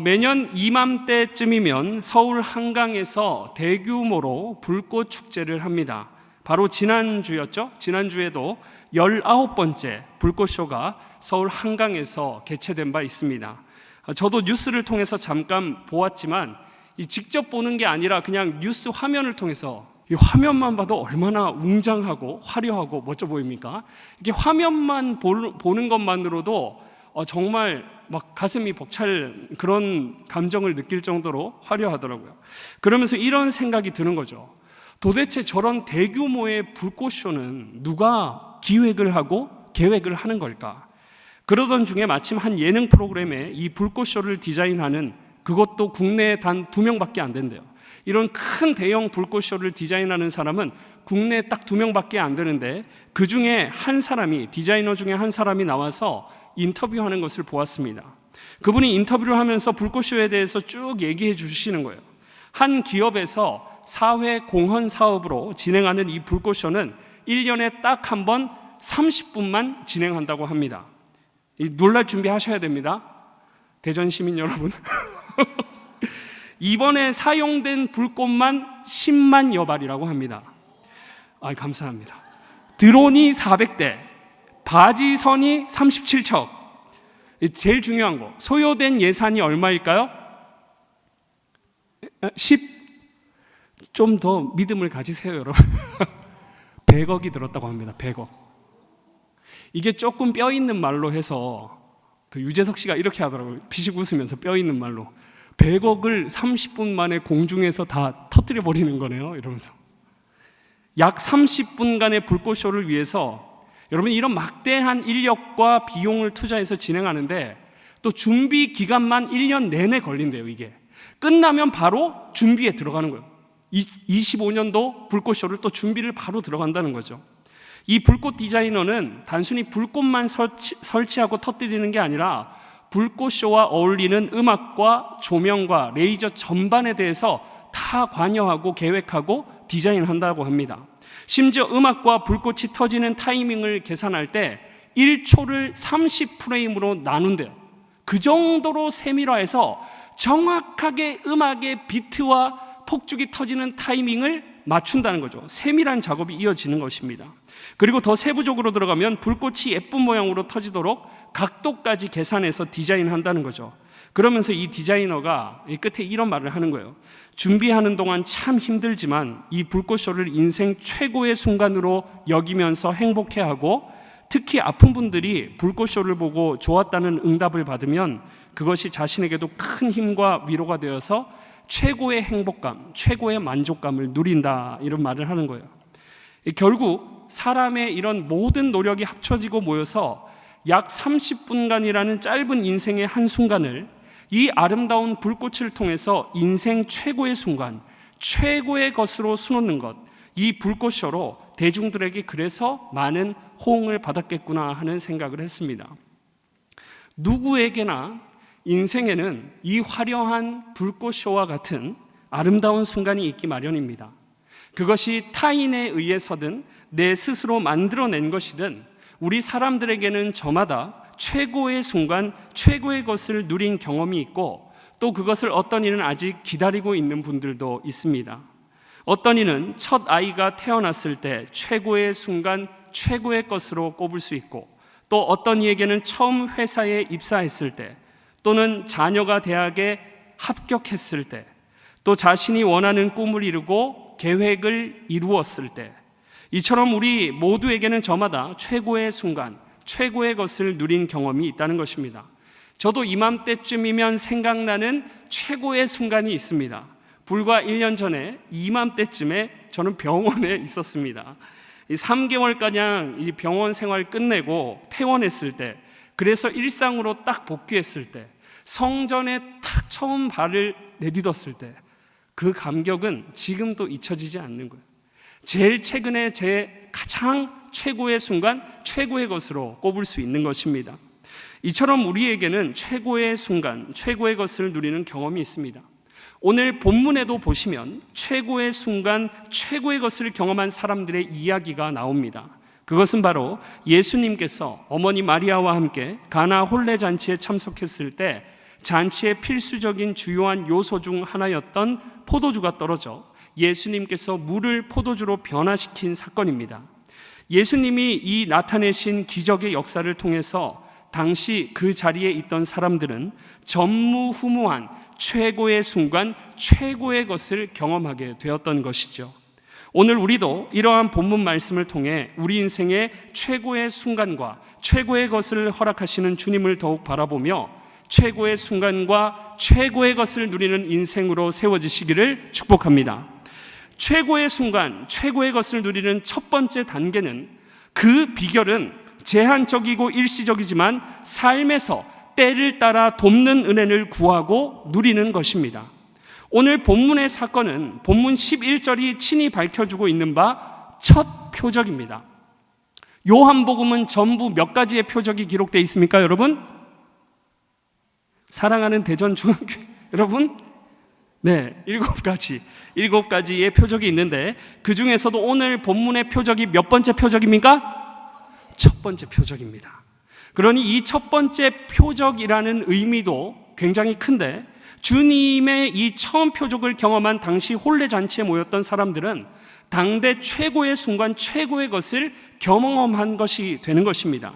매년 이맘때쯤이면 서울 한강에서 대규모로 불꽃 축제를 합니다. 바로 지난주였죠? 지난주에도 19번째 불꽃쇼가 서울 한강에서 개최된 바 있습니다. 저도 뉴스를 통해서 잠깐 보았지만 직접 보는 게 아니라 그냥 뉴스 화면을 통해서 이 화면만 봐도 얼마나 웅장하고 화려하고 멋져 보입니까? 이게 화면만 보는 것만으로도 정말 막 가슴이 벅찰 그런 감정을 느낄 정도로 화려하더라고요. 그러면서 이런 생각이 드는 거죠. 도대체 저런 대규모의 불꽃쇼는 누가 기획을 하고 계획을 하는 걸까? 그러던 중에 마침 한 예능 프로그램에 이 불꽃쇼를 디자인하는, 그것도 국내에 단 2명밖에 안 된대요. 이런 큰 대형 불꽃쇼를 디자인하는 사람은 국내에 딱 2명밖에 안 되는데, 그 중에 한 사람이, 디자이너 중에 한 사람이 나와서 인터뷰하는 것을 보았습니다. 그분이 인터뷰를 하면서 불꽃쇼에 대해서 쭉 얘기해 주시는 거예요. 한 기업에서 사회 공헌 사업으로 진행하는 이 불꽃쇼는 1년에 딱 한 번 30분만 진행한다고 합니다. 놀랄 준비하셔야 됩니다. 대전 시민 여러분. 이번에 사용된 불꽃만 10만여 발이라고 합니다. 감사합니다. 드론이 400대, 바지선이 37척. 제일 중요한 거, 소요된 예산이 얼마일까요? 좀 더 믿음을 가지세요, 여러분. 100억이 들었다고 합니다. 100억. 이게 조금 뼈 있는 말로 해서 유재석 씨가 이렇게 하더라고요. 피식 웃으면서 뼈 있는 말로 100억을 30분 만에 공중에서 다 터뜨려 버리는 거네요, 이러면서. 약 30분간의 불꽃쇼를 위해서 여러분, 이런 막대한 인력과 비용을 투자해서 진행하는데 또 준비 기간만 1년 내내 걸린대요. 이게 끝나면 바로 준비에 들어가는 거예요. 25년도 불꽃쇼를 또 준비를 바로 들어간다는 거죠. 이 불꽃 디자이너는 단순히 불꽃만 설치하고 터뜨리는 게 아니라 불꽃쇼와 어울리는 음악과 조명과 레이저 전반에 대해서 다 관여하고 계획하고 디자인한다고 합니다. 심지어 음악과 불꽃이 터지는 타이밍을 계산할 때 1초를 30프레임으로 나눈대요. 그 정도로 세밀화해서 정확하게 음악의 비트와 폭죽이 터지는 타이밍을 맞춘다는 거죠. 세밀한 작업이 이어지는 것입니다. 그리고 더 세부적으로 들어가면 불꽃이 예쁜 모양으로 터지도록 각도까지 계산해서 디자인한다는 거죠. 그러면서 이 디자이너가 이 끝에 이런 말을 하는 거예요. 준비하는 동안 참 힘들지만 이 불꽃쇼를 인생 최고의 순간으로 여기면서 행복해하고, 특히 아픈 분들이 불꽃쇼를 보고 좋았다는 응답을 받으면 그것이 자신에게도 큰 힘과 위로가 되어서 최고의 행복감, 최고의 만족감을 누린다, 이런 말을 하는 거예요. 결국 사람의 이런 모든 노력이 합쳐지고 모여서 약 30분간이라는 짧은 인생의 한순간을 이 아름다운 불꽃을 통해서 인생 최고의 순간, 최고의 것으로 수놓는 것, 이 불꽃쇼로 대중들에게 그래서 많은 호응을 받았겠구나 하는 생각을 했습니다. 누구에게나 인생에는 이 화려한 불꽃쇼와 같은 아름다운 순간이 있기 마련입니다. 그것이 타인에 의해서든 내 스스로 만들어낸 것이든 우리 사람들에게는 저마다 최고의 순간, 최고의 것을 누린 경험이 있고, 또 그것을 어떤 이는 아직 기다리고 있는 분들도 있습니다. 어떤 이는 첫 아이가 태어났을 때 최고의 순간, 최고의 것으로 꼽을 수 있고, 또 어떤 이에게는 처음 회사에 입사했을 때, 또는 자녀가 대학에 합격했을 때, 또 자신이 원하는 꿈을 이루고 계획을 이루었을 때, 이처럼 우리 모두에게는 저마다 최고의 순간, 최고의 것을 누린 경험이 있다는 것입니다. 저도 이맘때쯤이면 생각나는 최고의 순간이 있습니다. 불과 1년 전에 이맘때쯤에 저는 병원에 있었습니다. 3개월가량 이 병원 생활 끝내고 퇴원했을 때, 그래서 일상으로 딱 복귀했을 때, 성전에 딱 처음 발을 내딛었을 때, 그 감격은 지금도 잊혀지지 않는 거예요. 제일 최근에 제 가장 최고의 순간, 최고의 것으로 꼽을 수 있는 것입니다. 이처럼 우리에게는 최고의 순간, 최고의 것을 누리는 경험이 있습니다. 오늘 본문에도 보시면 최고의 순간, 최고의 것을 경험한 사람들의 이야기가 나옵니다. 그것은 바로 예수님께서 어머니 마리아와 함께 가나 혼례 잔치에 참석했을 때 잔치의 필수적인 주요한 요소 중 하나였던 포도주가 떨어져 예수님께서 물을 포도주로 변화시킨 사건입니다. 예수님이 이 나타내신 기적의 역사를 통해서 당시 그 자리에 있던 사람들은 전무후무한 최고의 순간, 최고의 것을 경험하게 되었던 것이죠. 오늘 우리도 이러한 본문 말씀을 통해 우리 인생의 최고의 순간과 최고의 것을 허락하시는 주님을 더욱 바라보며 최고의 순간과 최고의 것을 누리는 인생으로 세워지시기를 축복합니다. 최고의 순간, 최고의 것을 누리는 첫 번째 단계는, 그 비결은 제한적이고 일시적이지만 삶에서 때를 따라 돕는 은혜를 구하고 누리는 것입니다. 오늘 본문의 사건은 본문 11절이 친히 밝혀주고 있는 바 첫 표적입니다. 요한복음은 전부 몇 가지의 표적이 기록되어 있습니까, 여러분? 사랑하는 대전중학교 여러분? 네, 7가지의 표적이 있는데 그 중에서도 오늘 본문의 표적이 몇 번째 표적입니까? 첫 번째 표적입니다. 그러니 이 첫 번째 표적이라는 의미도 굉장히 큰데, 주님의 이 처음 표적을 경험한 당시 혼례잔치에 모였던 사람들은 당대 최고의 순간, 최고의 것을 경험한 것이 되는 것입니다.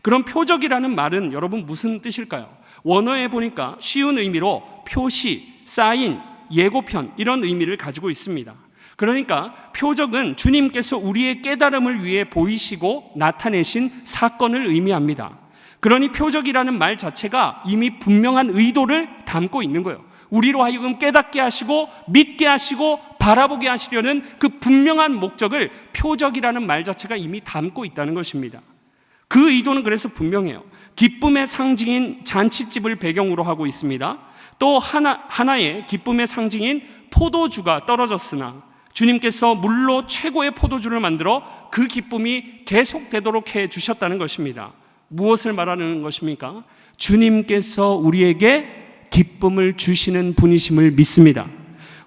그럼 표적이라는 말은 여러분 무슨 뜻일까요? 원어에 보니까 쉬운 의미로 표시, 사인, 예고편, 이런 의미를 가지고 있습니다. 그러니까 표적은 주님께서 우리의 깨달음을 위해 보이시고 나타내신 사건을 의미합니다. 그러니 표적이라는 말 자체가 이미 분명한 의도를 담고 있는 거예요. 우리로 하여금 깨닫게 하시고 믿게 하시고 바라보게 하시려는 그 분명한 목적을 표적이라는 말 자체가 이미 담고 있다는 것입니다. 그 의도는 그래서 분명해요. 기쁨의 상징인 잔치집을 배경으로 하고 있습니다. 또 하나의 기쁨의 상징인 포도주가 떨어졌으나 주님께서 물로 최고의 포도주를 만들어 그 기쁨이 계속되도록 해주셨다는 것입니다. 무엇을 말하는 것입니까? 주님께서 우리에게 기쁨을 주시는 분이심을 믿습니다.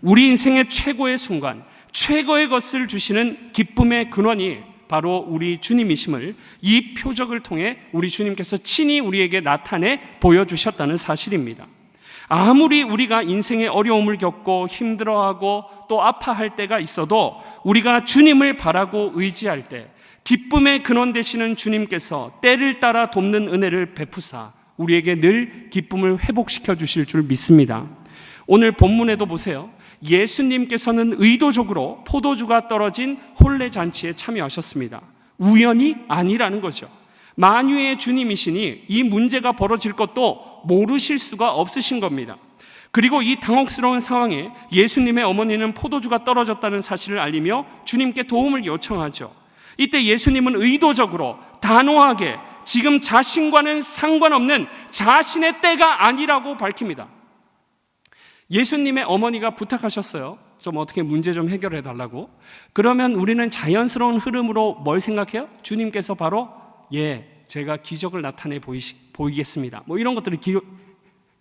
우리 인생의 최고의 순간, 최고의 것을 주시는 기쁨의 근원이 바로 우리 주님이심을 이 표적을 통해 우리 주님께서 친히 우리에게 나타내 보여주셨다는 사실입니다. 아무리 우리가 인생의 어려움을 겪고 힘들어하고 또 아파할 때가 있어도 우리가 주님을 바라고 의지할 때 기쁨의 근원 되시는 주님께서 때를 따라 돕는 은혜를 베푸사 우리에게 늘 기쁨을 회복시켜 주실 줄 믿습니다. 오늘 본문에도 보세요. 예수님께서는 의도적으로 포도주가 떨어진 혼례잔치에 참여하셨습니다. 우연이 아니라는 거죠. 만유의 주님이시니 이 문제가 벌어질 것도 모르실 수가 없으신 겁니다. 그리고 이 당혹스러운 상황에 예수님의 어머니는 포도주가 떨어졌다는 사실을 알리며 주님께 도움을 요청하죠. 이때 예수님은 의도적으로 단호하게 지금 자신과는 상관없는 자신의 때가 아니라고 밝힙니다. 예수님의 어머니가 부탁하셨어요. 좀 어떻게 문제 좀 해결해 달라고. 그러면 우리는 자연스러운 흐름으로 뭘 생각해요? 주님께서 바로 제가 기적을 나타내 보이겠습니다. 뭐 이런 것들을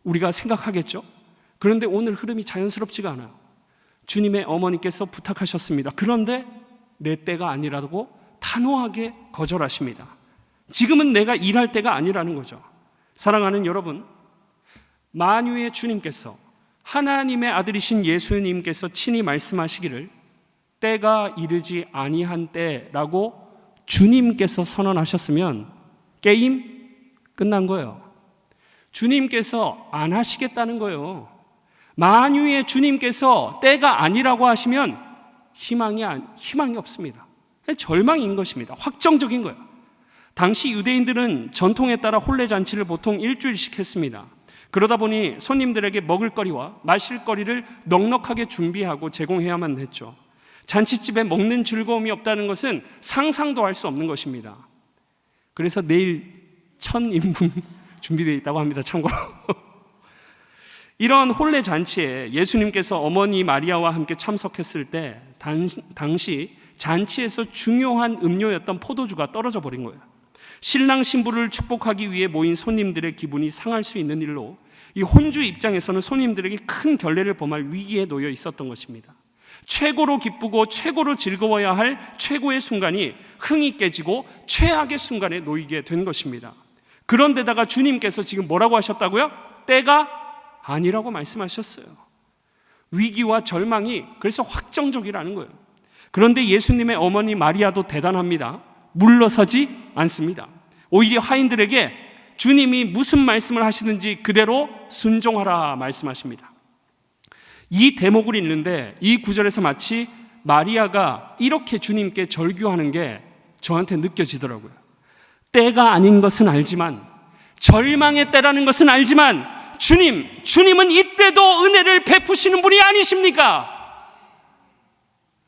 우리가 생각하겠죠. 그런데 오늘 흐름이 자연스럽지가 않아요. 주님의 어머니께서 부탁하셨습니다. 그런데 내 때가 아니라고 단호하게 거절하십니다. 지금은 내가 일할 때가 아니라는 거죠. 사랑하는 여러분, 만유의 주님께서 하나님의 아들이신 예수님께서 친히 말씀하시기를 때가 이르지 아니한 때라고 주님께서 선언하셨으면 게임 끝난 거예요. 주님께서 안 하시겠다는 거예요. 만유의 주님께서 때가 아니라고 하시면 희망이 없습니다. 절망인 것입니다. 확정적인 거예요. 당시 유대인들은 전통에 따라 혼례잔치를 보통 일주일씩 했습니다. 그러다 보니 손님들에게 먹을거리와 마실거리를 넉넉하게 준비하고 제공해야만 했죠. 잔치집에 먹는 즐거움이 없다는 것은 상상도 할 수 없는 것입니다. 그래서 내일 1000인분 준비되어 있다고 합니다. 참고로. 이런 혼례잔치에 예수님께서 어머니 마리아와 함께 참석했을 때 당시 잔치에서 중요한 음료였던 포도주가 떨어져 버린 거예요. 신랑 신부를 축복하기 위해 모인 손님들의 기분이 상할 수 있는 일로 이 혼주 입장에서는 손님들에게 큰 결례를 범할 위기에 놓여 있었던 것입니다. 최고로 기쁘고 최고로 즐거워야 할 최고의 순간이 흥이 깨지고 최악의 순간에 놓이게 된 것입니다. 그런데다가 주님께서 지금 뭐라고 하셨다고요? 때가 아니라고 말씀하셨어요. 위기와 절망이 그래서 확정적이라는 거예요. 그런데 예수님의 어머니 마리아도 대단합니다. 물러서지 않습니다. 오히려 하인들에게 주님이 무슨 말씀을 하시든지 그대로 순종하라 말씀하십니다. 이 대목을 읽는데 이 구절에서 마치 마리아가 이렇게 주님께 절규하는 게 저한테 느껴지더라고요. 때가 아닌 것은 알지만, 절망의 때라는 것은 알지만 주님은 이때도 은혜를 베푸시는 분이 아니십니까?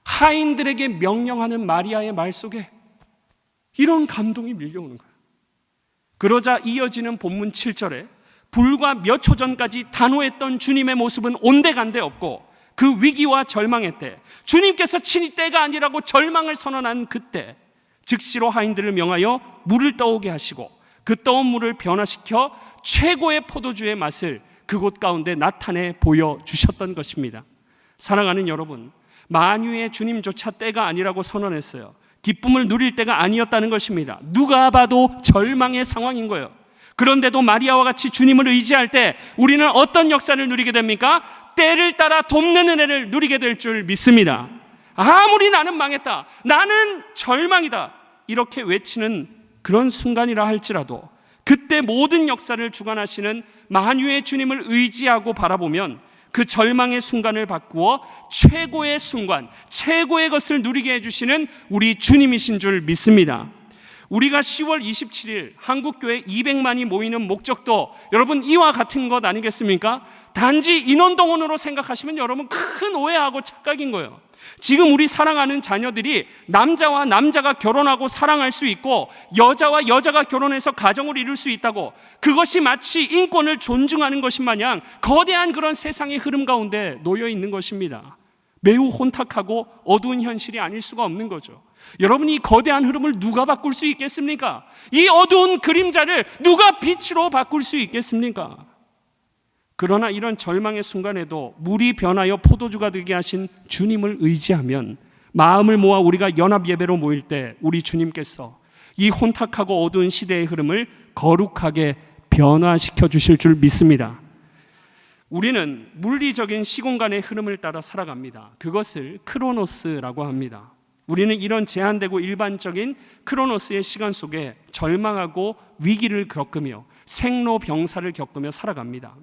하인들에게 명령하는 마리아의 말 속에 이런 감동이 밀려오는 거예요. 그러자 이어지는 본문 7절에 불과 몇 초 전까지 단호했던 주님의 모습은 온데간데 없고, 그 위기와 절망의 때, 주님께서 친히 때가 아니라고 절망을 선언한 그때 즉시로 하인들을 명하여 물을 떠오게 하시고 그 떠온 물을 변화시켜 최고의 포도주의 맛을 그곳 가운데 나타내 보여주셨던 것입니다. 사랑하는 여러분, 만유의 주님조차 때가 아니라고 선언했어요. 기쁨을 누릴 때가 아니었다는 것입니다. 누가 봐도 절망의 상황인 거예요. 그런데도 마리아와 같이 주님을 의지할 때 우리는 어떤 역사를 누리게 됩니까? 때를 따라 돕는 은혜를 누리게 될 줄 믿습니다. 아무리 나는 망했다, 나는 절망이다, 이렇게 외치는 그런 순간이라 할지라도 그때 모든 역사를 주관하시는 만유의 주님을 의지하고 바라보면 그 절망의 순간을 바꾸어 최고의 순간, 최고의 것을 누리게 해주시는 우리 주님이신 줄 믿습니다. 우리가 10월 27일 한국교회 200만이 모이는 목적도 여러분 이와 같은 것 아니겠습니까? 단지 인원동원으로 생각하시면 여러분 큰 오해하고 착각인 거예요. 지금 우리 사랑하는 자녀들이 남자와 남자가 결혼하고 사랑할 수 있고 여자와 여자가 결혼해서 가정을 이룰 수 있다고, 그것이 마치 인권을 존중하는 것인 마냥 거대한 그런 세상의 흐름 가운데 놓여 있는 것입니다. 매우 혼탁하고 어두운 현실이 아닐 수가 없는 거죠. 여러분, 이 거대한 흐름을 누가 바꿀 수 있겠습니까? 이 어두운 그림자를 누가 빛으로 바꿀 수 있겠습니까? 그러나 이런 절망의 순간에도 물이 변하여 포도주가 되게 하신 주님을 의지하면, 마음을 모아 우리가 연합 예배로 모일 때 우리 주님께서 이 혼탁하고 어두운 시대의 흐름을 거룩하게 변화시켜 주실 줄 믿습니다. 우리는 물리적인 시공간의 흐름을 따라 살아갑니다. 그것을 크로노스라고 합니다. 우리는 이런 제한되고 일반적인 크로노스의 시간 속에 절망하고 위기를 겪으며 생로병사를 겪으며 살아갑니다.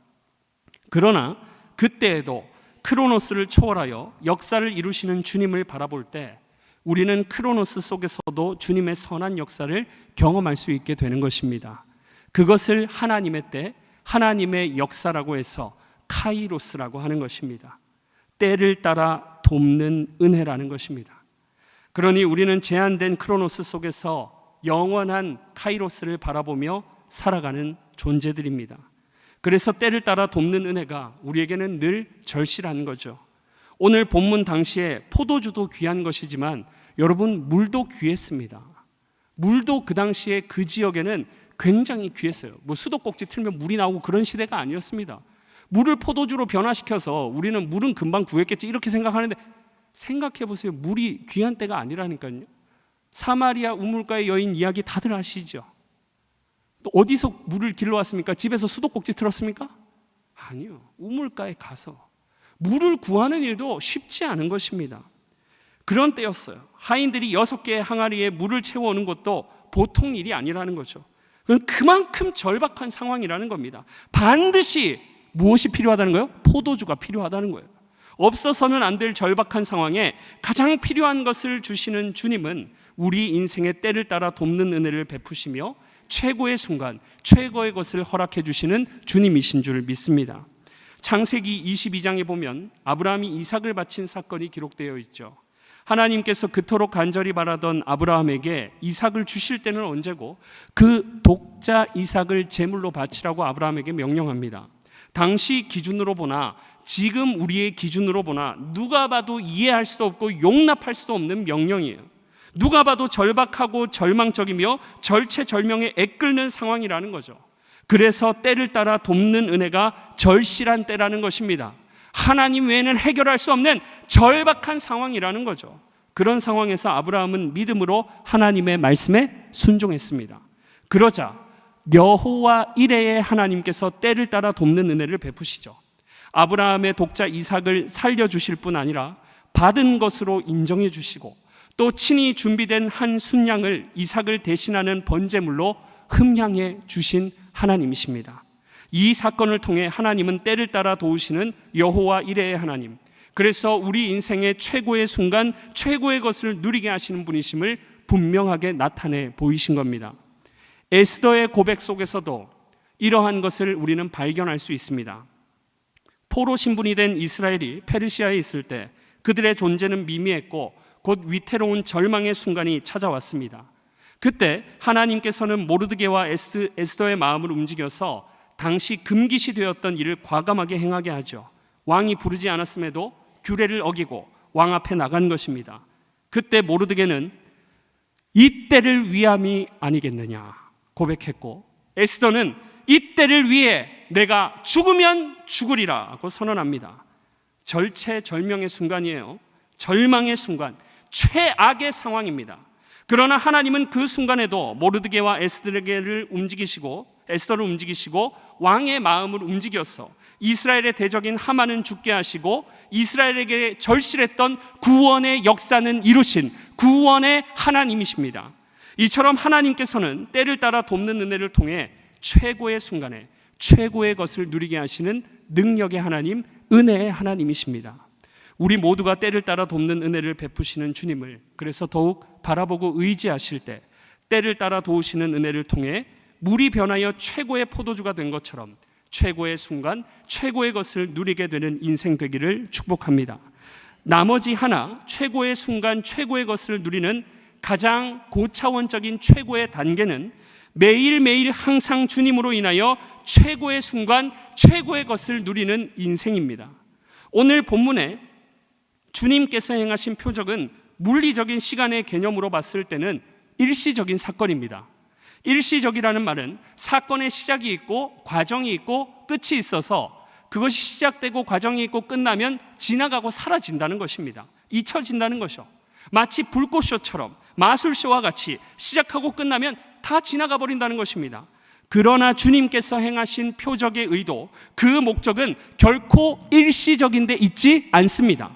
그러나 그때에도 크로노스를 초월하여 역사를 이루시는 주님을 바라볼 때 우리는 크로노스 속에서도 주님의 선한 역사를 경험할 수 있게 되는 것입니다. 그것을 하나님의 때, 하나님의 역사라고 해서 카이로스라고 하는 것입니다. 때를 따라 돕는 은혜라는 것입니다. 그러니 우리는 제한된 크로노스 속에서 영원한 카이로스를 바라보며 살아가는 존재들입니다. 그래서 때를 따라 돕는 은혜가 우리에게는 늘 절실한 거죠. 오늘 본문 당시에 포도주도 귀한 것이지만 여러분, 물도 귀했습니다. 물도 그 당시에 그 지역에는 굉장히 귀했어요. 뭐 수도꼭지 틀면 물이 나오고 그런 시대가 아니었습니다. 물을 포도주로 변화시켜서 우리는 물은 금방 구했겠지 이렇게 생각하는데, 생각해 보세요. 물이 귀한 때가 아니라니까요. 사마리아 우물가의 여인 이야기 다들 아시죠? 또 어디서 물을 길러왔습니까? 집에서 수도꼭지 틀었습니까? 아니요. 우물가에 가서 물을 구하는 일도 쉽지 않은 것입니다. 그런 때였어요. 하인들이 6개의 항아리에 물을 채워오는 것도 보통 일이 아니라는 거죠. 그만큼 절박한 상황이라는 겁니다. 반드시 무엇이 필요하다는 거예요? 포도주가 필요하다는 거예요. 없어서는 안 될 절박한 상황에 가장 필요한 것을 주시는 주님은 우리 인생의 때를 따라 돕는 은혜를 베푸시며 최고의 순간, 최고의 것을 허락해 주시는 주님이신 줄 믿습니다. 창세기 22장에 보면 아브라함이 이삭을 바친 사건이 기록되어 있죠. 하나님께서 그토록 간절히 바라던 아브라함에게 이삭을 주실 때는 언제고, 그 독자 이삭을 제물로 바치라고 아브라함에게 명령합니다. 당시 기준으로 보나, 지금 우리의 기준으로 보나 누가 봐도 이해할 수 없고 용납할 수 없는 명령이에요. 누가 봐도 절박하고 절망적이며 절체절명에 애끓는 상황이라는 거죠. 그래서 때를 따라 돕는 은혜가 절실한 때라는 것입니다. 하나님 외에는 해결할 수 없는 절박한 상황이라는 거죠. 그런 상황에서 아브라함은 믿음으로 하나님의 말씀에 순종했습니다. 그러자 여호와 이레의 하나님께서 때를 따라 돕는 은혜를 베푸시죠. 아브라함의 독자 이삭을 살려주실 뿐 아니라 받은 것으로 인정해 주시고 또 친히 준비된 한 순양을 이삭을 대신하는 번제물로 흠향해 주신 하나님이십니다. 이 사건을 통해 하나님은 때를 따라 도우시는 여호와 이레의 하나님, 그래서 우리 인생의 최고의 순간, 최고의 것을 누리게 하시는 분이심을 분명하게 나타내 보이신 겁니다. 에스더의 고백 속에서도 이러한 것을 우리는 발견할 수 있습니다. 포로 신분이 된 이스라엘이 페르시아에 있을 때 그들의 존재는 미미했고 곧 위태로운 절망의 순간이 찾아왔습니다. 그때 하나님께서는 모르드게와 에스더의 마음을 움직여서 당시 금기시 되었던 일을 과감하게 행하게 하죠. 왕이 부르지 않았음에도 규례를 어기고 왕 앞에 나간 것입니다. 그때 모르드게는 이 때를 위함이 아니겠느냐 고백했고, 에스더는 이 때를 위해 내가 죽으면 죽으리라 하고 선언합니다. 절체절명의 순간이에요. 절망의 순간, 최악의 상황입니다. 그러나 하나님은 그 순간에도 모르드게와 에스더를 움직이시고 왕의 마음을 움직여서 이스라엘의 대적인 하만은 죽게 하시고 이스라엘에게 절실했던 구원의 역사는 이루신 구원의 하나님이십니다. 이처럼 하나님께서는 때를 따라 돕는 은혜를 통해 최고의 순간에 최고의 것을 누리게 하시는 능력의 하나님, 은혜의 하나님이십니다. 우리 모두가 때를 따라 돕는 은혜를 베푸시는 주님을 그래서 더욱 바라보고 의지하실 때 때를 따라 도우시는 은혜를 통해 물이 변하여 최고의 포도주가 된 것처럼 최고의 순간, 최고의 것을 누리게 되는 인생 되기를 축복합니다. 나머지 하나, 최고의 순간, 최고의 것을 누리는 가장 고차원적인 최고의 단계는 매일매일 항상 주님으로 인하여 최고의 순간, 최고의 것을 누리는 인생입니다. 오늘 본문에 주님께서 행하신 표적은 물리적인 시간의 개념으로 봤을 때는 일시적인 사건입니다. 일시적이라는 말은 사건의 시작이 있고 과정이 있고 끝이 있어서 그것이 시작되고 과정이 있고 끝나면 지나가고 사라진다는 것입니다. 잊혀진다는 것이죠. 마치 불꽃쇼처럼 마술쇼와 같이 시작하고 끝나면 다 지나가 버린다는 것입니다. 그러나 주님께서 행하신 표적의 의도, 그 목적은 결코 일시적인데 있지 않습니다.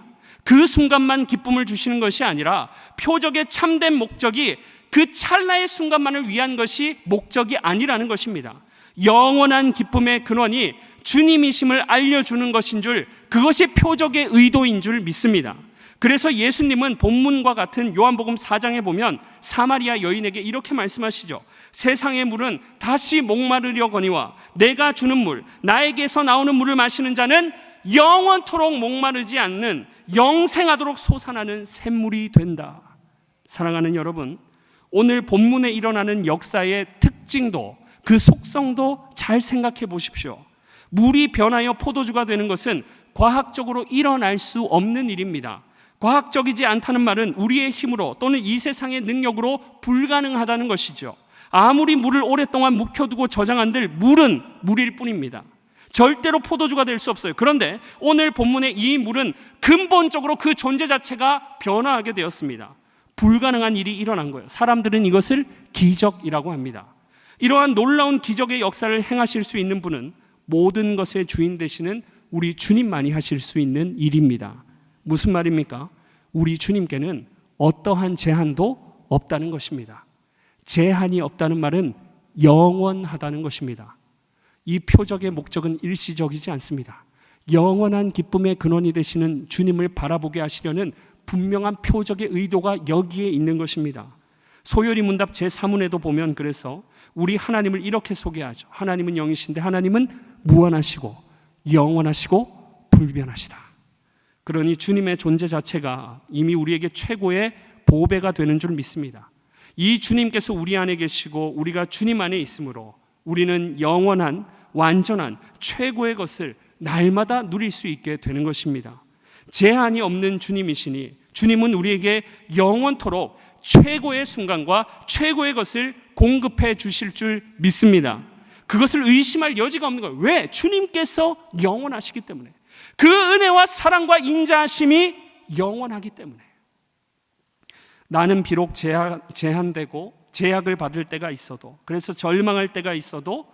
그 순간만 기쁨을 주시는 것이 아니라 표적의 참된 목적이 그 찰나의 순간만을 위한 것이 목적이 아니라는 것입니다. 영원한 기쁨의 근원이 주님이심을 알려주는 것인 줄, 그것이 표적의 의도인 줄 믿습니다. 그래서 예수님은 본문과 같은 요한복음 4장에 보면 사마리아 여인에게 이렇게 말씀하시죠. 세상의 물은 다시 목마르려거니와 내가 주는 물, 나에게서 나오는 물을 마시는 자는 영원토록 목마르지 않는 영생하도록 솟아나는 샘물이 된다. 사랑하는 여러분, 오늘 본문에 일어나는 역사의 특징도 그 속성도 잘 생각해 보십시오. 물이 변하여 포도주가 되는 것은 과학적으로 일어날 수 없는 일입니다. 과학적이지 않다는 말은 우리의 힘으로 또는 이 세상의 능력으로 불가능하다는 것이죠. 아무리 물을 오랫동안 묵혀두고 저장한들 물은 물일 뿐입니다. 절대로 포도주가 될 수 없어요. 그런데 오늘 본문의 이 물은 근본적으로 그 존재 자체가 변화하게 되었습니다. 불가능한 일이 일어난 거예요. 사람들은 이것을 기적이라고 합니다. 이러한 놀라운 기적의 역사를 행하실 수 있는 분은 모든 것의 주인 되시는 우리 주님만이 하실 수 있는 일입니다. 무슨 말입니까? 우리 주님께는 어떠한 제한도 없다는 것입니다. 제한이 없다는 말은 영원하다는 것입니다. 이 표적의 목적은 일시적이지 않습니다. 영원한 기쁨의 근원이 되시는 주님을 바라보게 하시려는 분명한 표적의 의도가 여기에 있는 것입니다. 소요리 문답 제3문에도 보면 그래서 우리 하나님을 이렇게 소개하죠. 하나님은 영이신데 하나님은 무한하시고 영원하시고 불변하시다. 그러니 주님의 존재 자체가 이미 우리에게 최고의 보배가 되는 줄 믿습니다. 이 주님께서 우리 안에 계시고 우리가 주님 안에 있으므로 우리는 영원한 완전한 최고의 것을 날마다 누릴 수 있게 되는 것입니다. 제한이 없는 주님이시니 주님은 우리에게 영원토록 최고의 순간과 최고의 것을 공급해 주실 줄 믿습니다. 그것을 의심할 여지가 없는 거예요. 왜? 주님께서 영원하시기 때문에. 그 은혜와 사랑과 인자하심이 영원하기 때문에. 나는 비록 제한되고 제약을 받을 때가 있어도, 그래서 절망할 때가 있어도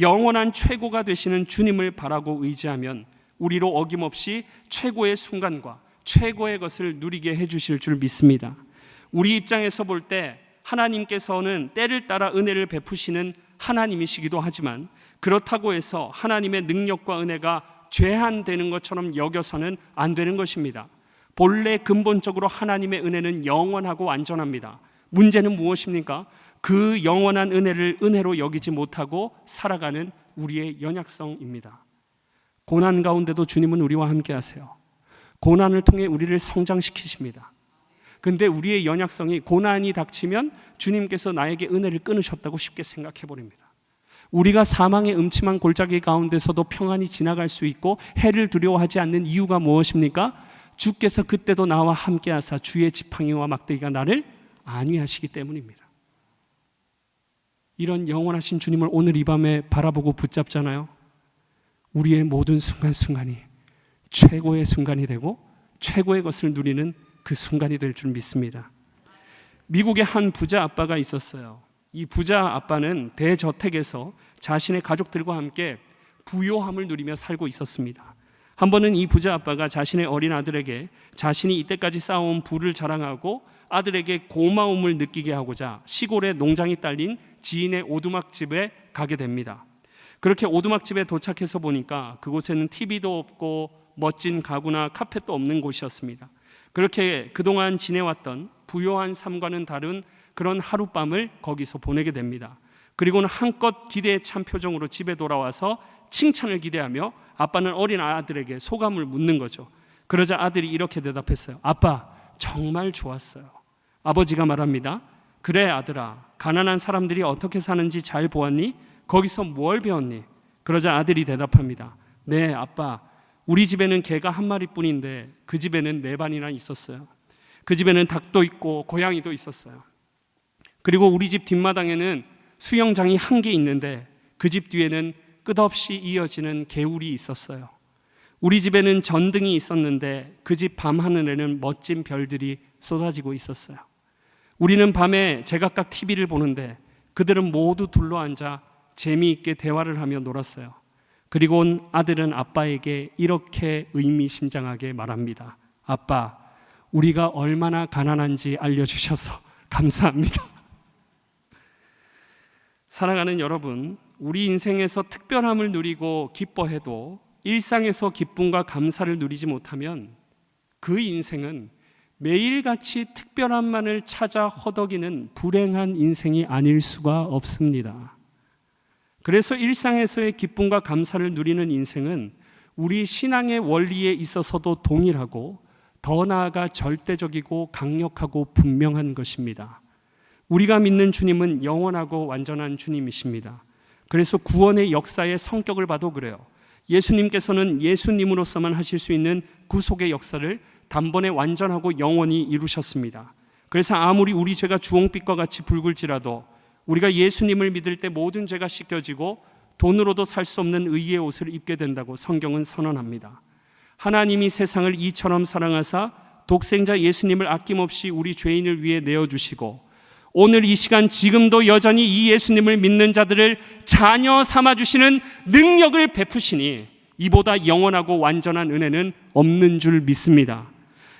영원한 최고가 되시는 주님을 바라고 의지하면 우리로 어김없이 최고의 순간과 최고의 것을 누리게 해주실 줄 믿습니다. 우리 입장에서 볼 때 하나님께서는 때를 따라 은혜를 베푸시는 하나님이시기도 하지만, 그렇다고 해서 하나님의 능력과 은혜가 제한되는 것처럼 여겨서는 안 되는 것입니다. 본래 근본적으로 하나님의 은혜는 영원하고 완전합니다. 문제는 무엇입니까? 그 영원한 은혜를 은혜로 여기지 못하고 살아가는 우리의 연약성입니다. 고난 가운데도 주님은 우리와 함께 하세요. 고난을 통해 우리를 성장시키십니다. 근데 우리의 연약성이 고난이 닥치면 주님께서 나에게 은혜를 끊으셨다고 쉽게 생각해 버립니다. 우리가 사망의 음침한 골짜기 가운데서도 평안히 지나갈 수 있고 해를 두려워하지 않는 이유가 무엇입니까? 주께서 그때도 나와 함께 하사 주의 지팡이와 막대기가 나를 안위하시기 때문입니다. 이런 영원하신 주님을 오늘 이 밤에 바라보고 붙잡잖아요. 우리의 모든 순간순간이 최고의 순간이 되고 최고의 것을 누리는 그 순간이 될 줄 믿습니다. 미국에 한 부자 아빠가 있었어요. 이 부자 아빠는 대저택에서 자신의 가족들과 함께 부요함을 누리며 살고 있었습니다. 한 번은 이 부자 아빠가 자신의 어린 아들에게 자신이 이때까지 쌓아온 부를 자랑하고 아들에게 고마움을 느끼게 하고자 시골에 농장이 딸린 지인의 오두막집에 가게 됩니다. 그렇게 오두막집에 도착해서 보니까 그곳에는 TV도 없고 멋진 가구나 카펫도 없는 곳이었습니다. 그렇게 그동안 지내왔던 부요한 삶과는 다른 그런 하룻밤을 거기서 보내게 됩니다. 그리고는 한껏 기대에 찬 표정으로 집에 돌아와서 칭찬을 기대하며 아빠는 어린 아들에게 소감을 묻는 거죠. 그러자 아들이 이렇게 대답했어요. 아빠, 정말 좋았어요. 아버지가 말합니다. 그래 아들아, 가난한 사람들이 어떻게 사는지 잘 보았니? 거기서 뭘 배웠니? 그러자 아들이 대답합니다. 네 아빠, 우리 집에는 개가 한 마리뿐인데 그 집에는 4반이나 있었어요. 그 집에는 닭도 있고 고양이도 있었어요. 그리고 우리 집 뒷마당에는 수영장이 1개 있는데 그 집 뒤에는 끝없이 이어지는 개울이 있었어요. 우리 집에는 전등이 있었는데 그 집 밤하늘에는 멋진 별들이 쏟아지고 있었어요. 우리는 밤에 제각각 TV를 보는데 그들은 모두 둘러앉아 재미있게 대화를 하며 놀았어요. 그리고 아들은 아빠에게 이렇게 의미심장하게 말합니다. 아빠, 우리가 얼마나 가난한지 알려주셔서 감사합니다. 사랑하는 여러분, 우리 인생에서 특별함을 누리고 기뻐해도 일상에서 기쁨과 감사를 누리지 못하면 그 인생은 매일같이 특별함만을 찾아 허덕이는 불행한 인생이 아닐 수가 없습니다. 그래서 일상에서의 기쁨과 감사를 누리는 인생은 우리 신앙의 원리에 있어서도 동일하고 더 나아가 절대적이고 강력하고 분명한 것입니다. 우리가 믿는 주님은 영원하고 완전한 주님이십니다. 그래서 구원의 역사의 성격을 봐도 그래요. 예수님께서는 예수님으로서만 하실 수 있는 구속의 역사를 단번에 완전하고 영원히 이루셨습니다. 그래서 아무리 우리 죄가 주홍빛과 같이 붉을지라도 우리가 예수님을 믿을 때 모든 죄가 씻겨지고 돈으로도 살 수 없는 의의 옷을 입게 된다고 성경은 선언합니다. 하나님이 세상을 이처럼 사랑하사 독생자 예수님을 아낌없이 우리 죄인을 위해 내어주시고 오늘 이 시간 지금도 여전히 이 예수님을 믿는 자들을 자녀 삼아주시는 능력을 베푸시니 이보다 영원하고 완전한 은혜는 없는 줄 믿습니다.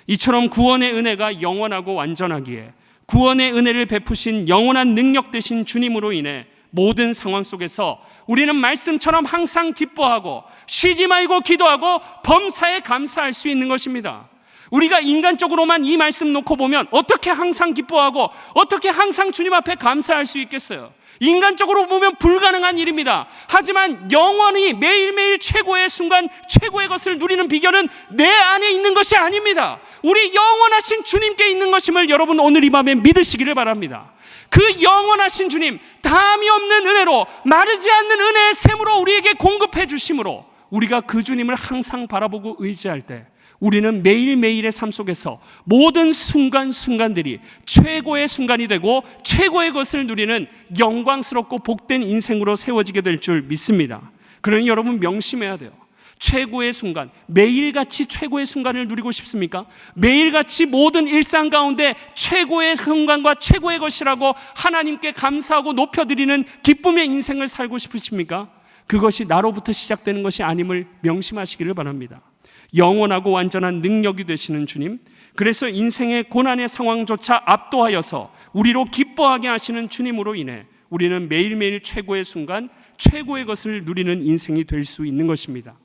이처럼 구원의 은혜가 영원하고 완전하기에 구원의 은혜를 베푸신 영원한 능력 되신 주님으로 인해 모든 상황 속에서 우리는 말씀처럼 항상 기뻐하고 쉬지 말고 기도하고 범사에 감사할 수 있는 것입니다. 우리가 인간적으로만 이 말씀 놓고 보면 어떻게 항상 기뻐하고 어떻게 항상 주님 앞에 감사할 수 있겠어요? 인간적으로 보면 불가능한 일입니다. 하지만 영원히 매일매일 최고의 순간, 최고의 것을 누리는 비결은 내 안에 있는 것이 아닙니다. 우리 영원하신 주님께 있는 것임을 여러분 오늘 이 밤에 믿으시기를 바랍니다. 그 영원하신 주님, 다함이 없는 은혜로 마르지 않는 은혜의 샘으로 우리에게 공급해 주심으로 우리가 그 주님을 항상 바라보고 의지할 때 우리는 매일매일의 삶 속에서 모든 순간순간들이 최고의 순간이 되고 최고의 것을 누리는 영광스럽고 복된 인생으로 세워지게 될 줄 믿습니다. 그러니 여러분 명심해야 돼요. 최고의 순간, 매일같이 최고의 순간을 누리고 싶습니까? 매일같이 모든 일상 가운데 최고의 순간과 최고의 것이라고 하나님께 감사하고 높여드리는 기쁨의 인생을 살고 싶으십니까? 그것이 나로부터 시작되는 것이 아님을 명심하시기를 바랍니다. 영원하고 완전한 능력이 되시는 주님, 그래서 인생의 고난의 상황조차 압도하여서 우리로 기뻐하게 하시는 주님으로 인해 우리는 매일매일 최고의 순간, 최고의 것을 누리는 인생이 될 수 있는 것입니다.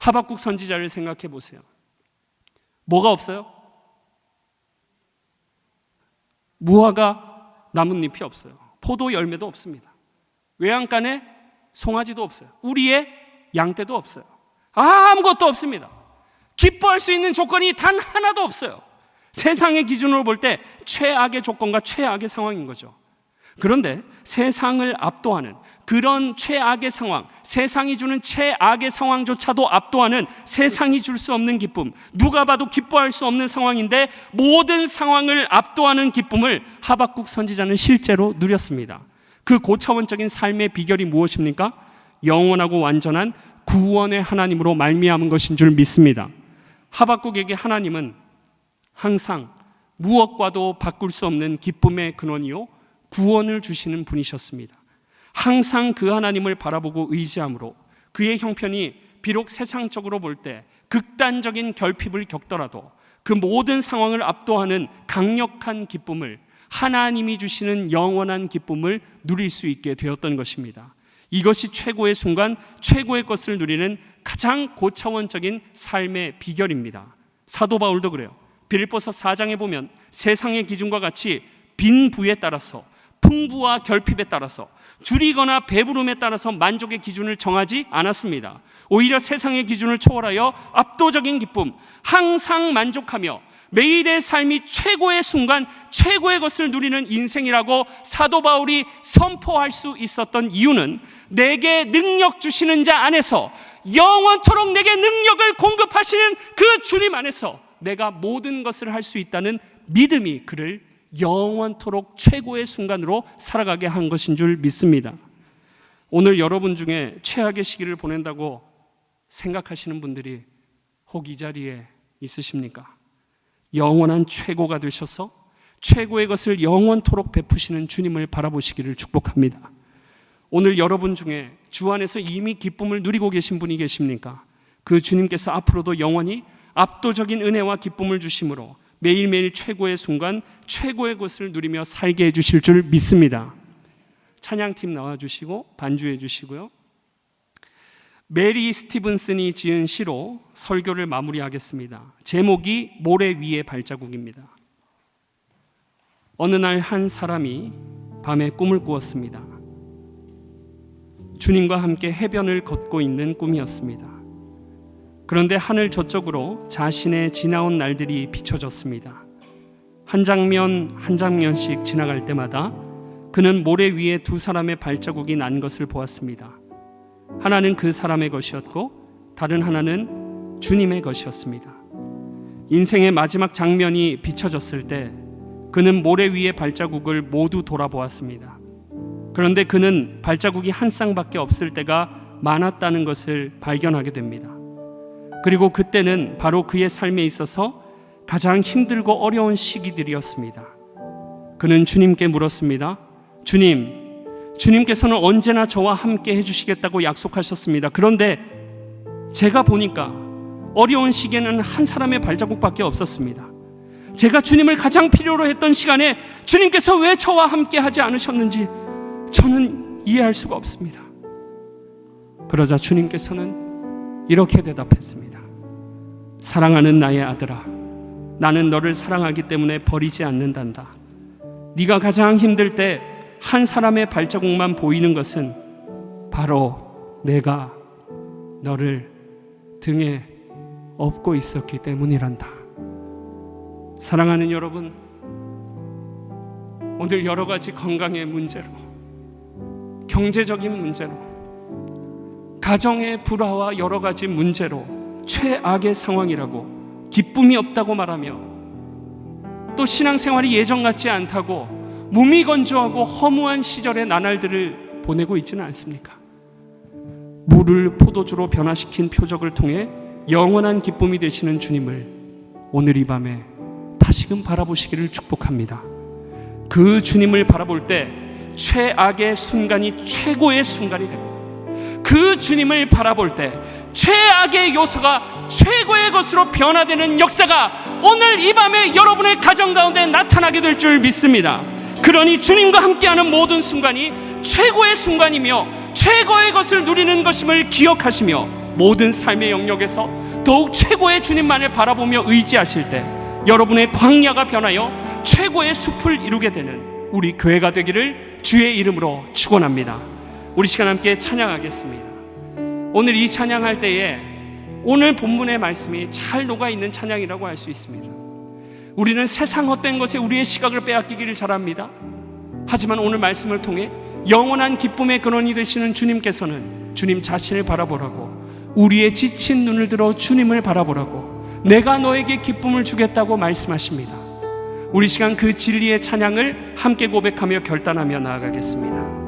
하박국 선지자를 생각해 보세요. 뭐가 없어요? 무화과 나뭇잎이 없어요. 포도 열매도 없습니다. 외양간에 송아지도 없어요. 우리의 양떼도 없어요. 아무것도 없습니다. 기뻐할 수 있는 조건이 단 하나도 없어요. 세상의 기준으로 볼 때 최악의 조건과 최악의 상황인 거죠. 그런데 세상을 압도하는 그런 최악의 상황, 세상이 주는 최악의 상황조차도 압도하는 세상이 줄 수 없는 기쁨, 누가 봐도 기뻐할 수 없는 상황인데 모든 상황을 압도하는 기쁨을 하박국 선지자는 실제로 누렸습니다. 그 고차원적인 삶의 비결이 무엇입니까? 영원하고 완전한 구원의 하나님으로 말미암은 것인 줄 믿습니다. 하박국에게 하나님은 항상 무엇과도 바꿀 수 없는 기쁨의 근원이요 구원을 주시는 분이셨습니다. 항상 그 하나님을 바라보고 의지함으로 그의 형편이 비록 세상적으로 볼 때 극단적인 결핍을 겪더라도 그 모든 상황을 압도하는 강력한 기쁨을, 하나님이 주시는 영원한 기쁨을 누릴 수 있게 되었던 것입니다. 이것이 최고의 순간, 최고의 것을 누리는 가장 고차원적인 삶의 비결입니다. 사도 바울도 그래요. 빌립보서 4장에 보면 세상의 기준과 같이 빈부에 따라서, 풍부와 결핍에 따라서, 줄이거나 배부름에 따라서 만족의 기준을 정하지 않았습니다. 오히려 세상의 기준을 초월하여 압도적인 기쁨, 항상 만족하며 매일의 삶이 최고의 순간, 최고의 것을 누리는 인생이라고 사도 바울이 선포할 수 있었던 이유는 내게 능력 주시는 자 안에서, 영원토록 내게 능력을 공급하시는 그 주님 안에서 내가 모든 것을 할 수 있다는 믿음이 그를 영원토록 최고의 순간으로 살아가게 한 것인 줄 믿습니다. 오늘 여러분 중에 최악의 시기를 보낸다고 생각하시는 분들이 혹 이 자리에 있으십니까? 영원한 최고가 되셔서 최고의 것을 영원토록 베푸시는 주님을 바라보시기를 축복합니다. 오늘 여러분 중에 주 안에서 이미 기쁨을 누리고 계신 분이 계십니까? 그 주님께서 앞으로도 영원히 압도적인 은혜와 기쁨을 주심으로 매일매일 최고의 순간, 최고의 것을 누리며 살게 해주실 줄 믿습니다. 찬양팀 나와주시고 반주해 주시고요. 메리 스티븐슨이 지은 시로 설교를 마무리하겠습니다. 제목이 모래 위의 발자국입니다. 어느 날 한 사람이 밤에 꿈을 꾸었습니다. 주님과 함께 해변을 걷고 있는 꿈이었습니다. 그런데 하늘 저쪽으로 자신의 지나온 날들이 비춰졌습니다. 한 장면 한 장면씩 지나갈 때마다 그는 모래 위에 두 사람의 발자국이 난 것을 보았습니다. 하나는 그 사람의 것이었고 다른 하나는 주님의 것이었습니다. 인생의 마지막 장면이 비춰졌을 때 그는 모래 위의 발자국을 모두 돌아보았습니다. 그런데 그는 발자국이 한 쌍밖에 없을 때가 많았다는 것을 발견하게 됩니다. 그리고 그때는 바로 그의 삶에 있어서 가장 힘들고 어려운 시기들이었습니다. 그는 주님께 물었습니다. 주님께서는 언제나 저와 함께 해주시겠다고 약속하셨습니다. 그런데 제가 보니까 어려운 시기에는 한 사람의 발자국밖에 없었습니다. 제가 주님을 가장 필요로 했던 시간에 주님께서 왜 저와 함께 하지 않으셨는지 저는 이해할 수가 없습니다. 그러자 주님께서는 이렇게 대답했습니다. 사랑하는 나의 아들아, 나는 너를 사랑하기 때문에 버리지 않는단다. 네가 가장 힘들 때 한 사람의 발자국만 보이는 것은 바로 내가 너를 등에 업고 있었기 때문이란다. 사랑하는 여러분, 오늘 여러 가지 건강의 문제로, 경제적인 문제로, 가정의 불화와 여러 가지 문제로 최악의 상황이라고 기쁨이 없다고 말하며 또 신앙생활이 예전 같지 않다고 무미건조하고 허무한 시절의 나날들을 보내고 있지는 않습니까? 물을 포도주로 변화시킨 표적을 통해 영원한 기쁨이 되시는 주님을 오늘 이 밤에 다시금 바라보시기를 축복합니다. 그 주님을 바라볼 때 최악의 순간이 최고의 순간이 됩니다. 그 주님을 바라볼 때 최악의 요소가 최고의 것으로 변화되는 역사가 오늘 이 밤에 여러분의 가정 가운데 나타나게 될 줄 믿습니다. 그러니 주님과 함께하는 모든 순간이 최고의 순간이며 최고의 것을 누리는 것임을 기억하시며 모든 삶의 영역에서 더욱 최고의 주님만을 바라보며 의지하실 때 여러분의 광야가 변하여 최고의 숲을 이루게 되는 우리 교회가 되기를 주의 이름으로 축원합니다. 우리 시간 함께 찬양하겠습니다. 오늘 이 찬양할 때에 오늘 본문의 말씀이 잘 녹아있는 찬양이라고 할 수 있습니다. 우리는 세상 헛된 것에 우리의 시각을 빼앗기기를 잘합니다. 하지만 오늘 말씀을 통해 영원한 기쁨의 근원이 되시는 주님께서는 주님 자신을 바라보라고, 우리의 지친 눈을 들어 주님을 바라보라고, 내가 너에게 기쁨을 주겠다고 말씀하십니다. 우리 시간 그 진리의 찬양을 함께 고백하며 결단하며 나아가겠습니다.